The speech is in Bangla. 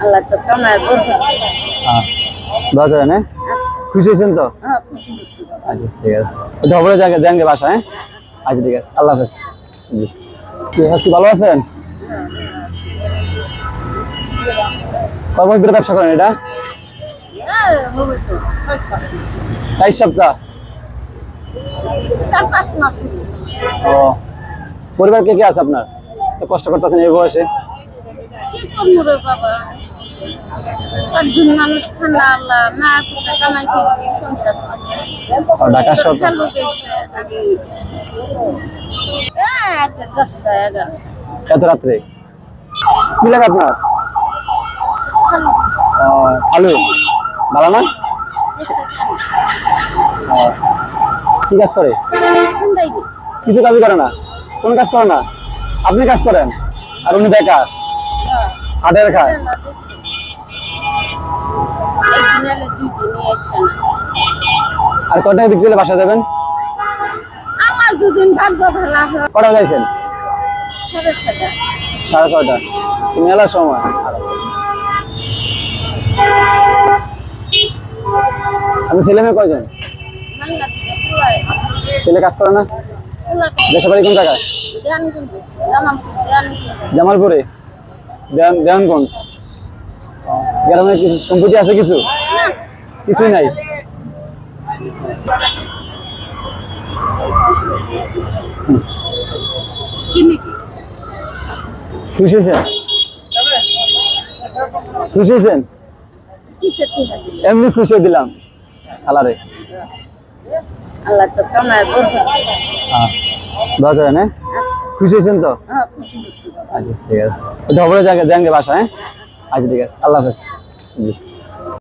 আল্লাহ তো কামায় বরকত। হ্যাঁ, দোয়া করেন। হ্যাঁ, খুশি হয়েছেন তো? হ্যাঁ, খুশি হয়েছি। আচ্ছা ঠিক আছে, ধবরে যাঙ্গে বাসা। হ্যাঁ, আচ্ছা ঠিক আছে, আল্লাহ হাফেজ। জি, ঠিক আছে, ভালো আছেন? কতদিন ধরে ব্যবসা করেন এটা? হবে তো 4 সপ্তাহ। 4-5 মাস হলো। ও, পরিবার কে কে আছে আপনার? তো কষ্ট করতেছেন এই বয়সে। কি করবো রে বাবা, একজন মানুষ ঠান্ডা আল্লাহ না পুতে কামাই করবি সংসার চলে। ঢাকা শহর তো। খালু গেছে 10টা-11 এত রাত্রে কি লাগে আপনার? খালু আলু ভালো না? কি কাজ করে? কোনটাই দি কিছু কাজই করে না। কোন কাজ করে না? আপনি কাজ করেন আর উনি বেকার, হাটের খায়। একদিন এলে 2 দিনই এসে না। আর কটায় বিক্রি হলে বাসা যাবেন? আমার 2 দিন ভাগ্য ভালো হয়। কটা যাইছেন? 6:30। 6:30। মেলার সময়। আপনি ছেলে মেয়ে কয়জন? মাংলা থেকে পুরাই ছেলে কাজ করে না? পুরা দেশের বাড়ি কোন জায়গায়? ধ্যান কিন্তু ধ্যান জামালপুরে। দেওয়ানগঞ্জ। গ্রামে কিছু সম্পত্তি আছে? কিছু না কিছুই নাই। কিনে খুশি হয়েছেন? খুশি হয়েছেন? কিসের থেকে এমনি খুশি হয়ে দিলাম খালারে। আল্লাহ তো কামায় বরকত। হ্যাঁ, দোয়া করেন। হ্যাঁ, খুশি হয়েছেন তো? হ্যাঁ, খুশি হয়েছি। আচ্ছা ঠিক আছে, ধবরে যাঙ্গে বাসা। হ্যাঁ, আচ্ছা ঠিক আছে, আল্লাহ হাফেজ। জি।